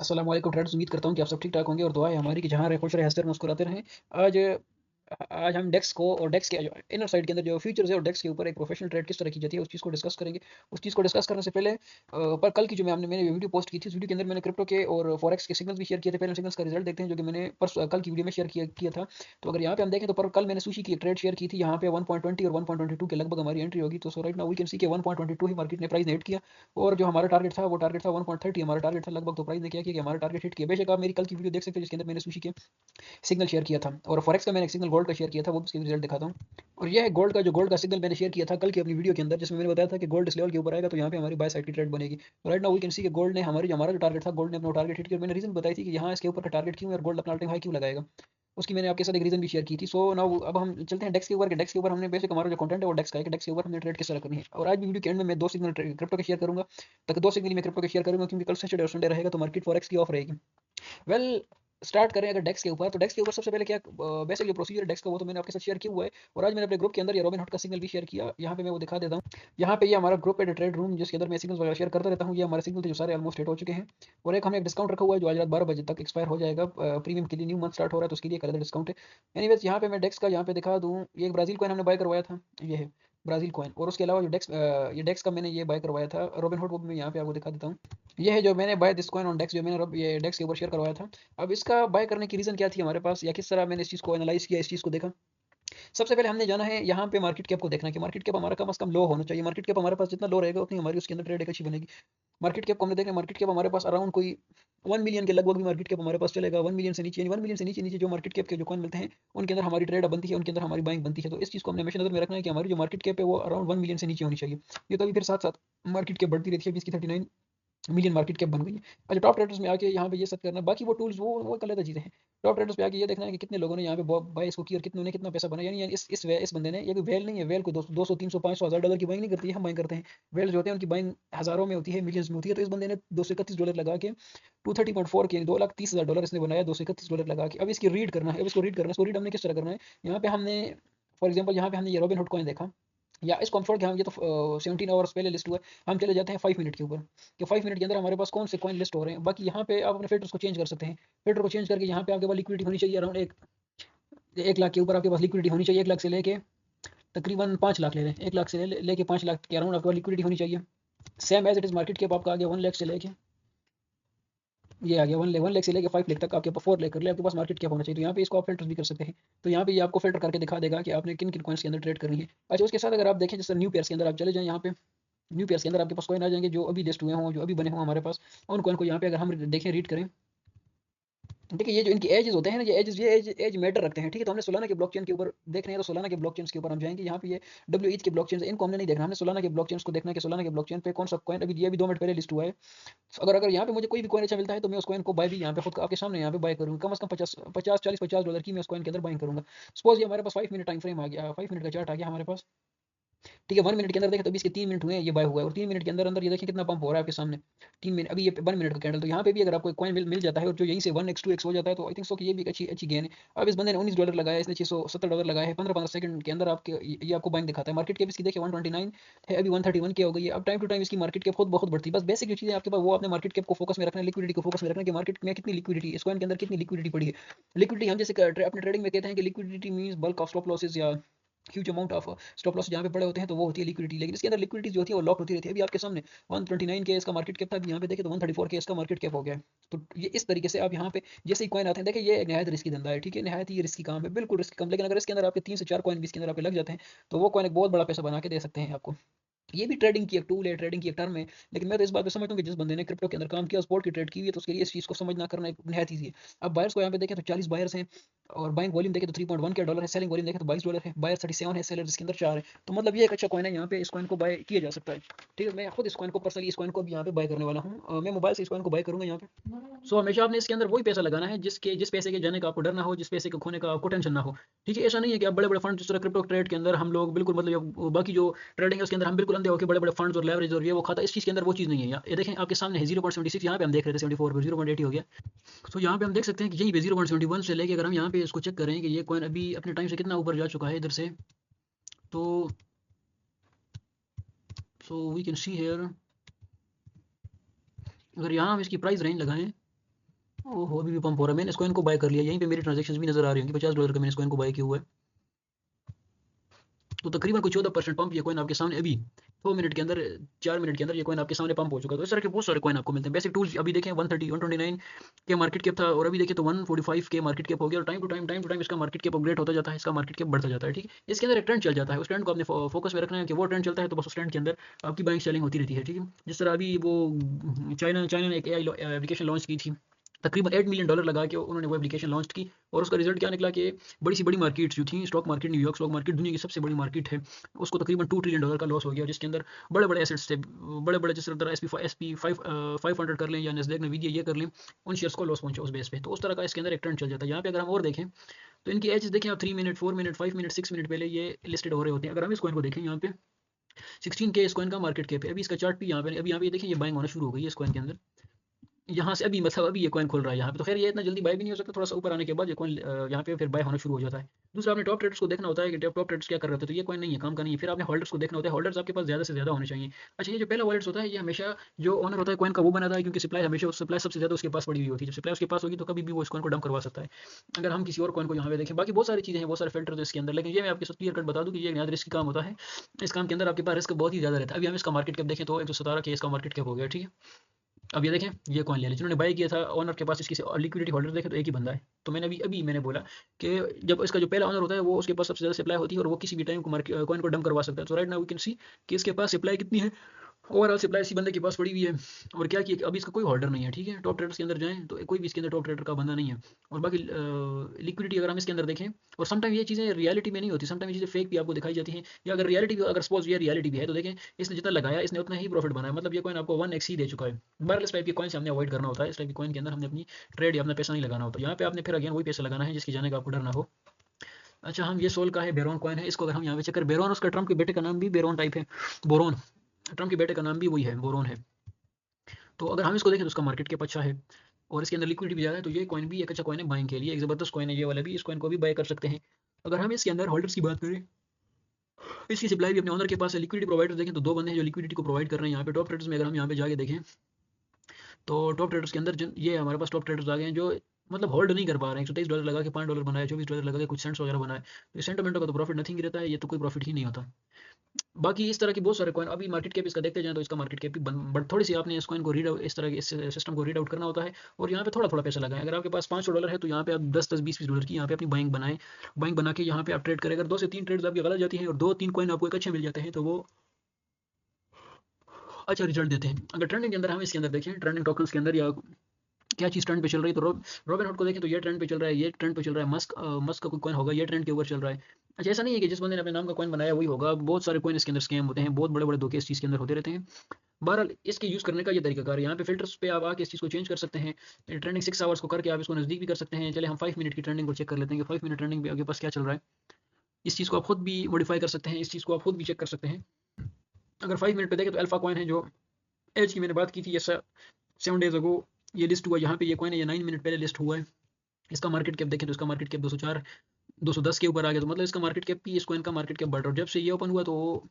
अस्सलाम वालेकुम फ्रेंड्स, उम्मीद करता हूँ कि आप सब ठीक-ठाक होंगे और दुआ है हमारी कि जहाँ रहे खुश रहे, हँसते रहे, मुस्कुराते रहें। आज आज हम डेक्स को और डेक्स के जो इनर साइड के अंदर जो फीचर्स है और डेक्स के ऊपर एक प्रोफेशनल ट्रेड किस तरह की जाती है, उस चीज़ को डिस्कस करेंगे। उस चीज़ को डिस्कस करने से पहले पर कल की जो मैंने वीडियो पोस्ट की थी, उस वीडियो के अंदर मैंने क्रिप्टो के और फॉरेक्स के सिग्नल्स भी शेयर किए थे। पहले सिग्नल्स का रिजल्ट देखते हैं जो कि मैंने कल की वीडियो में शेयर किया था। तो अगर यहाँ पे हम देखें तो पर कल मैंने सुशी की एक ट्रेड शेयर की थी, यहाँ पे 1.20 और 1.22 के लगभग हमारी एंट्री होगी। तो so right now we can see कि 1.22 ही मार्केट ने प्राइस ने हिट किया और जो हमारा टारगेट था वो टारगेट था 1.30 हमारा टारगेट था लगभग। तो प्राइस ने क्या किया कि हमारा टारगेट हिट किया। बेशक आप मेरी कल की वीडियो देख सकते हैं जिसके अंदर मैंने सुशी के सिग्नल शेयर किया था और फॉरेक्स का मैंने एक सिग्नल गोल्ड का शेयर किया था, वो भी उसके रिजल्ट दिखाता हूँ। और यह है गोल्ड का सिग्नल मैंने शेयर किया था कल की अपनी वीडियो के अंदर, जिसमें मैंने बताया था कि गोल्ड इस लेवल के ऊपर आएगा तो यहाँ पे हमारी बाय साइड की ट्रेड बनेगी। तो right now we can see कि गोल्ड ने हमारा जो टारगेट था, गोल्ड ने अपना टारगेट हिट किया और मैंने रीजन बताई थी कि यहाँ इसके ऊपर का टारगेट क्यों है और गोल्ड अपना ऑल टाइम हाई क्यों लगाएगा। उसकी मैंने आपके साथ एक रीजन भी शेयर की थी। सो नाउ अब हम चलते हैं डेक्स के ऊपर। डेक्स के ऊपर हमने बेसिक हमारा जो कंटेंट है वो डेक्स का है कि डेक्स के ऊपर हमने ट्रेड किस तरह करनी है। और आज भी वीडियो के एंड में मैं दो सिग्नल क्रिप्टो के शेयर करूंगा, तक दो सिग्नल मैं क्रिप्टो के शेयर करूंगा क्योंकि कल सैटरडे और संडे रहेगा तो मार्केट फॉरेक्स की ऑफ रहेगी। वेल स्टार्ट करें अगर डेक्स के ऊपर, तो डेक्स के ऊपर सबसे पहले क्या बेसिक जो प्रोसीजर डेक्स का वो तो मैंने आपके साथ शेयर किया हुआ है। और आज मैंने अपने ग्रुप के अंदर ये रॉबिनहुड का सिग्नल भी शेयर किया, यहाँ पे मैं वो दिखा देता हूँ। यहाँ पे ये हमारा ग्रुप है ट्रेड रूम, जिसके अंदर मैं सिग्नल्स वगैरह शेयर करता रहता हूँ। ये हमारे सिग्नल थे जो सारे ऑलमोस्ट हिट हो चुके हैं और एक हमने एक डिस्काउंट रखा हुआ है जो आज रात 12 बजे तक एक्सपायर हो जाएगा। प्रीमियम के लिए न्यू मंथ स्टार्ट हो रहा है तो उसके लिए एक अलग डिस्काउंट है। एनीवेज यहाँ पे मैं डेक्स का यहाँ पे दिखा दूँ, ये एक ब्राजील कॉइन हमने बाय करवाया था, ये है ब्राजील कॉइन। और उसके अलावा जो ये डेक्स का मैंने ये बाय करवाया था रॉबिनहुड, वो भी मैं यहाँ पे आपको दिखा देता हूँ। ये है जो मैंने बाय दिस कॉइन ऑन डेक्स, जो मैंने ये डेक्स के ऊपर शेयर करवाया था। अब इसका बाय करने की रीज़न क्या थी हमारे पास, या किस तरह मैंने इस चीज़ को एनालाइज़ किया, इस चीज़ को देखा। सबसे पहले हमने जाना है यहाँ पे मार्केट कैप को देखना है कि मार्केट कैप हमारा कम से कम लो होना चाहिए। मार्केट कैप हमारे पास जितना लो रहेगा उतनी हमारी उसके अंदर ट्रेड एक अच्छी बनेगी। मार्केट कैप को हमने देखना है, मार्केट कैप हमारे पास अराउंड कोई 1 मिलियन के लगभग भी मार्केट कैप हमारे पास चलेगा। 1 मिलियन से नीचे, 1 मिलियन से नीचे जो मार्केट कैप के जो कॉइन मिलते हैं उनके अंदर हमारी ट्रेड बनती है, उनके अंदर हमारी बाइंग बनती है। तो इस चीज़ को हमने हमेशा नज़र में रखना है कि हमारी जो मार्केट कैप है वो अराउंड 1 मिलियन से नीचे होनी चाहिए। ये तो अभी फिर साथ-साथ मार्केट कैप बढ़ती रहती है, अभी इसकी 39 मिलियन मार्केट कैप बन गई है। अच्छा, टॉप ट्रेडर्स में आके यहाँ पे ये सब करना, बाकी वो टूल्स वो एक अलग चीज़ें हैं। टॉप ट्रेडर्स पे आके ये देखना है कि कितने लोगों ने यहाँ पे बाय इसको की और कितनों ने कितना पैसा बनाया। यानी इस बंदे ने, ये कोई वेल नहीं है, वेल को 200 300 500 हज़ार डॉलर की बाइंग नहीं करती है, हम बाइंग करते हैं। वेल जो होते हैं उनकी बाइंग हज़ारों में होती है, मिलियंस में होती है। तो इस बंदे ने $231 लगा के 230.4 के $2,30,000 इसने बनाया $231 लगा के। अब इसकी रीड करना है, अब इसको रीड करना है, इसको रीड हमने किस तरह करना है। यहाँ पे हमने फॉर एग्जाम्पल यहाँ पे हमने ये रॉबिनहुड कॉइन देखा, या इसको हम छोड़ के हम ये तो 17 आवर्स पहले लिस्ट हुआ है, हम चले जाते हैं 5 मिनट के ऊपर कि 5 मिनट के अंदर हमारे पास कौन से कॉइन लिस्ट हो रहे हैं। बाकी यहाँ पे आप अपने फिल्टर्स को चेंज कर सकते हैं। फिल्टर को चेंज करके यहाँ पे आपके पास लिक्विडिटी होनी चाहिए अराउंड 1 लाख के ऊपर आपके पास लिक्विडिटी होनी चाहिए। 1 लाख से लेके तकरीबन 5 लाख ले लें, 1 लाख से लेके 5 लाख के अराउंड आपके पास लिक्विडिटी होनी चाहिए। Same as it is market cap आपका आ गया 1 लाख से लेके, ये आ गया 1 लाख से लेके 5 लाख तक, आपके पास 4 लाख कर ले आपके पास मार्केट कैप होना चाहिए। तो यहाँ पे इसको आप फिल्टर भी कर सकते हैं। तो यहाँ पे ये आपको फिल्टर करके दिखा देगा कि आपने किन किन कॉइन्स के अंदर ट्रेड करनी है। अच्छा, उसके साथ अगर आप देखें जैसे न्यू पेयर्स के अंदर आप चले जाएँ, यहाँ पे न्यू पेयर्स के अंदर आपके पास कॉइन आ जाएंगे जो अभी लिस्ट हुए हों, जो अभी बने हों हमारे पास। उन कॉइन को यहाँ पे अगर हम देखें, रीड करें, देखिए ये जो इनके एजेस होते हैं ना, ये एज मैटर रखते हैं, ठीक है। तो हमने सोलाना के ब्लॉकचेन के ऊपर देख रहे हैं, तो सोलाना के ब्लॉकचेन्स के ऊपर हम जाएंगे। यहाँ पे ये डब्ल्यू एच के ब्लॉकचेन, इनको हमने नहीं देखना, हमने सोलाना के ब्लॉकचेन्स को देखना है कि सोलाना के ब्लॉकचेन पे कौन सा कॉइन अभी, ये भी 2 मिनट पहले लिस्ट हुआ है। अगर अगर यहाँ पे मुझे कोई भी कॉइन अच्छा मिलता है तो मैं उस कॉइन को बाय भी यहाँ पे खुद आपके सामने यहाँ पे बाय करूँगा। कम से कम 50 40 50 डॉलर की मैं उस कॉइन के अंदर बाइंग करूँगा। सपोज ये हमारे पास 5 मिनट टाइम फ्रेम आ गया, 5 मिनट का चार्ट आ गया हमारे पास, ठीक है। 1 मिनट के अंदर देखें तो अभी इसके 3 मिनट हुए हैं, ये बाय हुआ है। और 3 मिनट के अंदर ये देखिए कितना पंप हो रहा है आपके सामने। 3 मिनट अभी ये 1 मिनट का कैंडल, तो यहाँ पे भी अगर आपको कॉइन मिल जाता है और जो यहीं से 1x 2x हो जाता है तो आई थिंक सो कि ये भी एक अच्छी अच्छी गेन है। अब इस बंदे ने $19 लगाया, इसने $670 लगाया है। 15 15 सेकंड के अंदर आपके ये आपको बाइंग दिखाता है। मार्केट कैप इसकी देखिए 129 है, अभी 131 की हो गई है। अब टाइम टू टाइम इसकी मार्केट कैप खुद बहुत बढ़ती है। बस बेसिक जो चीज़ें आपके पास वो आपने मार्केट कैप को फोकस में रखना है, लिक्विडिटी को फोकस में रखना है कि मार्केट में कितनी लिक्विडिटी है, इस कॉइन के अंदर कितनी लिक्विडिटी पड़ी है। लिक्विडिटी हम जैसे अपने ट्रेडिंग में कहते हैं कि liquidity means bulk of stop losses या huge amount of stop loss जहाँ पे पड़े होते हैं, तो वो होती है लिक्विडिटी। लेकिन इसके अंदर लिक्विडिटी जो होती है वो लॉक होती रहती है। अभी आपके सामने 129 के इसका मार्केट कैप था, अभी यहाँ पे देखें तो 134 के इसका मार्केट कैप हो गया है। तो ये इस तरीके से आप यहाँ पे जैसे ही कॉइन आते हैं, देखिए ये एक नहायत रिस्की धंधा है, ठीक है, नहायत ही रिस्की काम है, बिल्कुल रिस्की काम। लेकिन अगर इसके अंदर आपके 3 से 4 कॉइन भी इसके अंदर आपके लग जाते हैं तो वो कॉइन एक बहुत बड़ा पैसा बना के दे सकते हैं आपको। ये भी ट्रेडिंग की एक टूल है, ट्रेडिंग की एक टर्म है। लेकिन मैं तो इस बात पे समझता हूँ कि जिस बंदे ने क्रिप्टो के अंदर काम किया, स्पॉट की ट्रेड की हुई है, तो उसके लिए इस चीज़ को समझना करना एक निहायत ईज़ी है। अब बायर्स को यहाँ पे देखें तो 40 बायर्स हैं और बाइंग वॉल्यूम देखें तो 3.1 के डॉलर है, सेलिंग वॉल्यूम देखें तो $22 है, बायर 37 है, सेलर इसके अंदर 4 है। तो मतलब ये एक अच्छा कॉइन है, यहाँ पे इस कॉइन को बाय किया जा सकता है, ठीक है। मैं खुद इस कॉइन को पर्सनली इस कॉइन को भी यहाँ पे बाय करने वाला हूँ। मैं मोबाइल से इस कॉइन को बाय करूँगा यहाँ पे। सो हमेशा आपने इसके अंदर वही पैसा लगाना है जिस पैसे के जाने का आपको डर ना हो, जिस पैसे के खोने का आपको टेंशन ना हो, ठीक है। ऐसा नहीं है कि आप बड़े बड़े फंड जिस तरह क्रिप्टो ट्रेड के अंदर हम लोग बिल्कुल मतलब बाकी जो ट्रेडिंग है उसके अंदर हम बिल्कुल अंधे होकर बड़े बड़े फंड्स और लेवरेज और ये वो खाता, इस चीज़ के अंदर वो चीज़ नहीं है। ये देखें आपके सामने है 0.76, यहाँ पे हम देख रहे थे 74 पर 0.80 हो गया। तो यहाँ पे हम देख सकते हैं कि यहीं पे 0.71 से लेके अगर हम यहाँ पे इसको चेक करें कि ये कॉइन अभी अपने टाइम से कितना ऊपर जा चुका है इधर से, तो so we can see here, अगर यहाँ हम इसकी प्राइस रेंज लगाएं ओहो, अभी भी पंप हो रहा है। मैंने इस कॉइन को बाय कर लिया, यहीं पे मेरी ट्रांजैक्शंस भी नज़र आ रही होंगी। $50 का मैंने इस कॉइन को बाय किया हुआ है। तो तकरीबन कुछ 14% पंप ये कॉइन आपके सामने अभी 2 मिनट के अंदर, 4 मिनट के अंदर ये कॉइन आपके सामने पंप हो चुका है। तो इस तरह के बहुत सारे कॉइन आपको मिलते हैं। बेसिक टूल्स अभी देखें 130 129 के मार्केट कैप था, और अभी देखें तो 145 के मार्केट कैप हो गया। और टाइम टू टाइम इसका मार्केट कैप अपग्रेड होता जाता है, इसका मार्केट कैप बढ़ता जाता है। ठीक है, इसके अंदर एक ट्रेंड चल जाता है, उस ट्रेंड को आपने फोकस में रखना है कि वो ट्रेंड चलता है तो बस उस ट्रेंड के अंदर आपकी बाइंग सेलिंग होती रहती है। ठीक है, जिस तरह अभी वो चाइना ने एक एआई एप्लीकेशन लॉन्च की थी, तकरीबन $8 मिलियन लगा के उन्होंने वो एप्लीकेशन लॉन्च की, और उसका रिजल्ट क्या निकला कि बड़ी सी बड़ी मार्केट्स जो थी, stock market, New York stock market दुनिया की सबसे बड़ी मार्केट है, उसको तकरीबन $2 ट्रिलियन का लॉस हो गया, जिसके अंदर बड़े बड़े एसेट्स थे, बड़े बड़े जिस तरह SP 500 कर लें या नस्डैक नवीडिया ये कर लें, उन शेयर्स को लॉस पहुंचा उस बेस पे। तो उस तरह का इसके अंदर एक ट्रेंड चल जाता है। यहाँ पे अगर हम और देखें तो इनकी एजेस देखें आप, 3 मिनट, 4 मिनट, 5 मिनट, 6 मिनट पहले ये लिस्टेड हो रहे होते हैं। अगर हम इस कॉइन को देखें, यहाँ पे 16K इस कॉइन का मार्केट कैप है। अभी इसका चार्ट भी यहाँ पे, अभी यहाँ पे देखें ये बाइंग होना शुरू हो गई है इस कॉइन के अंदर, यहाँ से अभी मतलब अभी ये कॉइन खुल रहा है यहाँ पे। तो खैर ये इतना जल्दी बाय भी नहीं हो सकता, थोड़ा सा ऊपर आने के बाद ये कॉइन यहाँ पे फिर बाय होना शुरू हो जाता है। दूसरा, आपने टॉप ट्रेडर्स को देखना होता है कि टॉप ट्रेडर्स क्या कर रहे होते हैं, तो ये कॉइन नहीं है, काम का नहीं है। फिर आपने होल्डर्स को देखना होता है, होल्डर्स आपके पास ज़्यादा से ज़्यादा होने चाहिए। अच्छा, ये जो पहला वॉलेट्स होता है, ये हमेशा जो ओनर होता है कॉइन का वो बनाता है, क्योंकि सप्लाई हमेशा सप्लाई सबसे ज़्यादा उसके पास पड़ी हुई होती है। जब सप्लाई उसके पास होगी तो कभी भी वो इस कॉइन को डंप करवा सकता है। अगर हम किसी और कॉइन को यहाँ पे देखें, बाकी बहुत सारी चीज़ें हैं, बहुत सारे फिल्टर है इसके अंदर, लेकिन ये मैं आपके साथ क्लियर कट बता दूँ कि ये नया रिस्क काम होता है। इस काम के अंदर आपके पास रिस्क बहुत ही ज़्यादा रहता है। अभी हम इसका मार्केट कैप देखें तो 117 के इसका मार्केट कैप हो गया। ठीक है, अब ये देखें, ये कॉइन ले लें, जिन्होंने बाय किया था ओनर के पास इसकी लिक्विडिटी होल्डर देखे तो एक ही बंदा है। तो मैंने अभी अभी मैंने बोला कि जब इसका जो पहला ओनर होता है वो उसके पास सबसे ज़्यादा सप्लाई होती है, और वो किसी भी टाइम को मार्केट कॉइन को डंप करवा सकता है। तो right now we can see कि इसके पास सप्लाई कितनी है, ओवरऑल सप्लाई इसी बंदे के पास पड़ी हुई है। और क्या कि अभी इसका कोई होल्डर नहीं है। ठीक है, टॉप ट्रेडर्स के अंदर जाएं तो कोई भी इसके अंदर टॉप ट्रेडर का बंदा नहीं है। और बाकी लिक्विडिटी अगर हम इसके अंदर देखें, और समटाइम ये चीज़ें रियलिटी में नहीं होती, समटाइम ये चीज़ें फेक भी आपको दिखाई जाती हैं, या अगर रियलिटी भी, अगर सपोज ये रियलिटी भी है तो देखें इसने जितना लगाया इसने उतना ही प्रॉफिट बनाया, मतलब ये कॉइन आपको 1x ही दे चुका है। बहरहाल इस टाइप की कॉइन से हमने अवॉइड करना होता है, इस टाइप की कॉइन के अंदर हमने अपनी ट्रेड या अपना पैसा नहीं लगाना होता। यहाँ पे आपने फिर अगेन वही पैसा लगाना है जिसकी जाने का आपको डर ना हो। अच्छा, हम ये सोल का है, बेरोन कॉइन है, इसको अगर हम यहाँ पे चेक करें, बेरोन उसका ट्रम्प के बेटे का नाम भी बेरोन टाइप है, बोरोन, ट्रम्प के बेटे का नाम भी वही है, बोरोन है। तो अगर हम इसको देखें तो उसका मार्केट कैप अच्छा है, और इसके अंदर लिक्विडिटी भी ज़्यादा है, तो ये कॉइन भी एक अच्छा कॉइन है बाइंग के लिए, एक ज़बरदस्त कॉइन है ये वाला भी, इस कॉइन को भी बाय कर सकते हैं। अगर हम इसके अंदर होल्डर्स की बात करें, इसकी सप्लाई भी अपने ओनर के पास है। लिक्विडिटी प्रोवाइडर देखें तो दो बंदे हैं जो लिक्विडिटी को प्रोवाइड कर रहे हैं यहाँ पे टॉप ट्रेडर्स में। अगर हम यहाँ पे जाके देखें तो टॉप ट्रेडर्स के अंदर ये हमारे पास टॉप ट्रेडर्स आ गए हैं जो मतलब होल्ड नहीं कर पा रहे हैं। $123 लगा के $5 बनाया, $24 लगा के कुछ सेंट्स वगैरह बनाए, तो सेंटिमेंटों का तो प्रॉफिट नथिंग रहता है, ये तो कोई प्रॉफिट ही नहीं होता। बाकी इस तरह की बहुत सारे कॉइन अभी मार्केट कैप इसका देखते जाएं तो इसका मार्केट कैप भी बट थोड़ी सी आपने इस कॉइन को रीड आउट, इस तरह के इस सिस्टम को रीड आउट करना होता है, और यहाँ पे थोड़ा थोड़ा पैसा लगाएं। अगर आपके पास $500 है तो यहाँ पे आप 10-10 20-20 डॉलर की यहाँ पे अपनी बाइंग बनाएं, बाइंग बना के यहाँ पे आप ट्रेड करें। अगर 2 से 3 ट्रेड्स आपकी गलत जाती हैं और 2-3 कॉइन आपको एक अच्छे मिल जाते हैं तो वो अच्छा रिजल्ट देते हैं। अगर ट्रेंडिंग के अंदर हम इसके अंदर देखें, ट्रेंडिंग टोकन्स के अंदर या क्या चीज़ ट्रेंड पे चल रही है, तो रॉबिनहुड को देखें तो ये ट्रेंड पे चल रहा है, ये ट्रेंड पे चल रहा है। मस्क का कोई कॉइन होगा, ये ट्रेंड के ऊपर चल रहा है। अच्छा, ऐसा नहीं है कि जिस बंदे ने अपने नाम का कॉइन बनाया वही होगा, बहुत सारे कॉइन इसके अंदर स्कैम होते हैं, बहुत बड़े बड़े धोखे इस चीज़ के अंदर होते रहते हैं। बहरहाल इसके यूज़ करने का ये तरीकाकार है, यहाँ पे फिल्टर्स पे आप आके इस चीज़ को चेंज कर सकते हैं। ट्रेंडिंग 6 आवर्स को करके आप इसको नज़दीक भी कर सकते हैं। चले हम 5 मिनट की ट्रेंडिंग को चेक कर लेते हैं कि 5 मिनट ट्रेंडिंग पे आपके पास क्या चल रहा है। इस चीज़ को आप खुद भी मॉडिफाई कर सकते हैं, इस चीज़ को आप खुद भी चेक कर सकते हैं। अगर 5 मिनट पे देखें तो अल्फा कॉइन है, जो एज की मैंने बात की थी, ये 7 डेज अगो ये लिस्ट हुआ। यहाँ पे ये कॉइन है, ये 9 मिनट पहले लिस्ट हुआ है। इसका मार्केट कैप देखें तो इसका मार्केट कैप 204 210 के ऊपर आ गया, तो मतलब इसका मार्केट कैप भी, इस कॉइन का मार्केट कैप बढ़ रहा है। जब से ये ओपन हुआ तो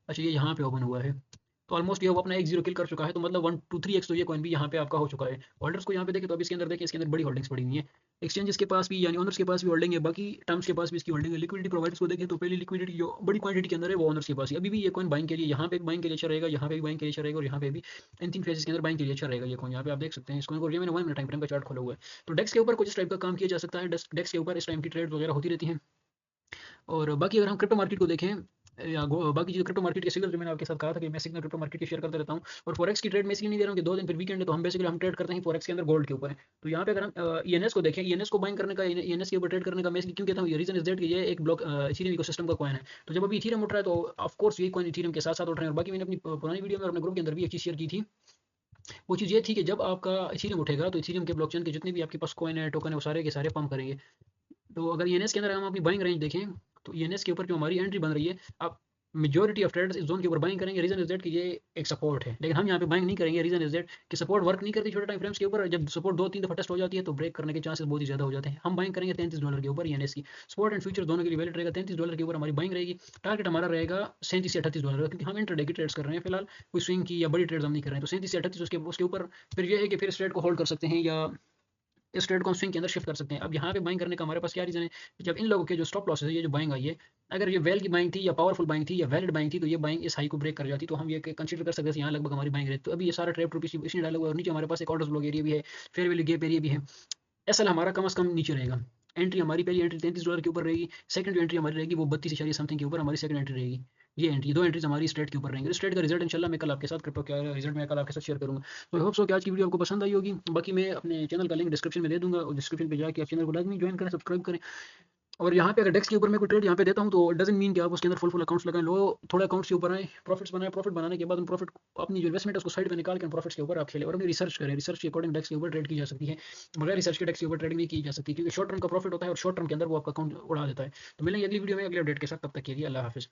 अच्छा, ये यहाँ पे ओपन हुआ है तो ऑलमोस्ट ये वो अपना 1-0 किल कर चुका है, तो मतलब 1 2 3x तो ये कॉइन भी यहाँ पे आपका हो चुका है। होल्डर्स को यहाँ पे देखें तो अभी इसके अंदर देखें, इसके अंदर बड़ी होल्डिंग्स पड़ी हुई है। एक्सचेंजेस के पास भी यानी ओनर्स के पास भी होल्डिंग है, बाकी टर्म्स के पास भी इसकी होल्डिंग है। लिक्विडिटी प्रोवाइडर्स को देखें तो पहली लिक्विडिटी जो बड़ी क्वांटिटी के अंदर है वो ओनर्स के पास है। अभी भी ये कॉइन बाइंग के लिए, यहाँ पे बाइंग के लिए अच्छा रहेगा, यहाँ पे भी बाइंग के लिए अच्छा रहेगा, और यहाँ पे भी इन 3 फेजेस के अंदर बाइंग के लिए अच्छा रहेगा ये कॉइन। यहाँ पे आप देख सकते हैं इस कॉइन को, ये मैंने 1 मिनट टाइम फ्रेम का चार्ट खोला हुआ है। तो डेक्स के ऊपर कुछ इस टाइप का काम किया जा सकता है, डेक्स के ऊपर इस टाइम की ट्रेड वगैरह होती रहती हैं। और बाकी अगर हम क्रिप्टो मार्केट को देखें, या बाकी जो क्रिप्टो मार्केट के सिग्नल जो मैंने आपके साथ कहा था कि मैं सिग्नल क्रिप्टो मार्केट के शेयर करते रहता हूँ। और फॉरेक्स की ट्रेड में इसलिए नहीं दे रहा हूँ कि 2 दिन फिर वीकेंड है, तो हम बेसिकली हम ट्रेड करते हैं फॉरेक्स के अंदर गोल्ड के ऊपर है। तो यहाँ पे अगर हम ईएनएस को देखें, ईएनएस को बाइंग करने का, ईएनएस के ऊपर ट्रेड करने का मैं इसलिए क्यों कहता हूँ, ये रीजन इज दैट कि ये एक ब्लॉक इथेरियम इकोसिस्टम का कॉइन है। तो जब अभी इथेरियम उठ रहा है तो ऑफ कोर्स ये कॉइन इथेरियम के साथ साथ उठ रहे हैं। और बाकी मैंने अपनी पुरानी वीडियो में और अपने ग्रुप के अंदर भी एक चीज़ शेयर की थी, वो चीज़ ये थी कि जब आपका इथेरियम उठेगा तो इथेरियम के ब्लॉकचेन के जितने भी आपके पास कॉइन है, टोकन है, वो सारे के सारे पंप करेंगे। तो अगर ईएनएस के अंदर हम अपनी बाइंग रेंज देखें तो ईएनएस के ऊपर जो हमारी एंट्री बन रही है, आप मेजॉरिटी ऑफ ट्रेडर्स इस जोन के ऊपर बाइंग करेंगे। रीजन इज दैट कि ये एक सपोर्ट है, लेकिन हम यहाँ पे बाइंग नहीं करेंगे। रीजन इज दैट कि सपोर्ट वर्क नहीं करती छोटे टाइम फ्रेम्स के ऊपर। जब सपोर्ट 2-3 दफा टेस्ट हो जाती है तो ब्रेक करने के चांसेस बहुत ही ज्यादा हो जाते हैं। हम बाइंग करेंगे $33 के ऊपर ईएनएस की। स्पॉट एंड फ्यूचर दोनों के लिए वैलिड रहेगा, $33 के ऊपर हमारी बाइंग रहेगी। टारगेट हमारा रहेगा $37 से $38 का, क्योंकि हम इंटरडे की ट्रेड्स कर रहे हैं फिलहाल, कोई स्विंग की या बड़ी ट्रेड्स हम नहीं कर रहे हैं। तो 37 से 38 उसके ऊपर फिर ये है कि फिर इस ट्रेड को होल्ड कर सकते हैं, या इस ट्रेड को हम स्विंग के अंदर शिफ्ट कर सकते हैं। अब यहाँ पे बाइंग करने का हमारे पास क्या रीज़न है, जब इन लोगों के जो स्टॉप लॉसेस है, ये जो बाइंग आई है, अगर ये वेल की बाइंग थी या पावरफुल बाइंग थी या वैलिड बाइंग थी, तो ये बाइंग इस हाई को ब्रेक कर जाती, तो हम ये कंसीडर कर सकते हैं यहाँ लगभग हमारी बाइंग रहती। तो अभी ये सारा ट्रेड ग्रुप इसी डाला हुआ है और नीचे हमारे पास एक ऑर्डर ब्लॉक एरिया भी है, फेयर वैल्यू गैप एरिया भी है। एसएल हमारा कम से कम नीचे रहेगा। एंट्री हमारी पहली एंट्री $33 के ऊपर रहेगी, सेकंड जो एंट्री हमारी रहेगी वो 32 इशारिया समथिंग के ऊपर हमारी सेकंड एंट्री रहेगी। ये एंट्री, दो एंट्रीज हमारी स्ट्रेट के ऊपर रहेंगे। स्ट्रेट का रिजल्ट इंशाल्लाह मैं कल आपके साथ क्रिप्टो का रिजल्ट मैं कल आपके साथ शेयर करूंगा। तो आई होप सो कि आज की वीडियो आपको पसंद आई होगी। बाकी मैं अपने चैनल का लिंक डिस्क्रिप्शन में दे दूंगा और डिस्क्रिप्शन पे जाके आप चैनल को लाजमी ज्वाइन करें, सब्सक्राइब करें। और यहाँ पे अगर डेक्स के ऊपर मैं कोई ट्रेड यहाँ पे देता हूँ तो डजंट मीन कि आप उसके अंदर फुल अकाउंट्स लगाएं। लो थोड़े अकाउंट्स के ऊपर आए, प्रॉफिट्स बनाए, प्रॉफिट बनाने के बाद उन प्रॉफिट अपनी जो इन्वेस्टमेंट है उसको साइड में निकाल के प्रॉफिट्स के ऊपर आप खेलें और अपनी रिसर्च करें। रिसर्च के अकॉर्डिंग डेक्स के ऊपर ट्रेड की जा सकती है, बगैर रिसर्च के डेक्स के ऊपर ट्रेडिंग नहीं की जा सकती, क्योंकि शॉर्ट टर्म का प्रॉफिट होता है और शॉर्ट टर्म के अंदर वो आपका अकाउंट उड़ा देता है। तो मिलेंगे अगली वीडियो में अगले अपडेट के साथ, तब तक के लिए अल्लाह हाफिज़।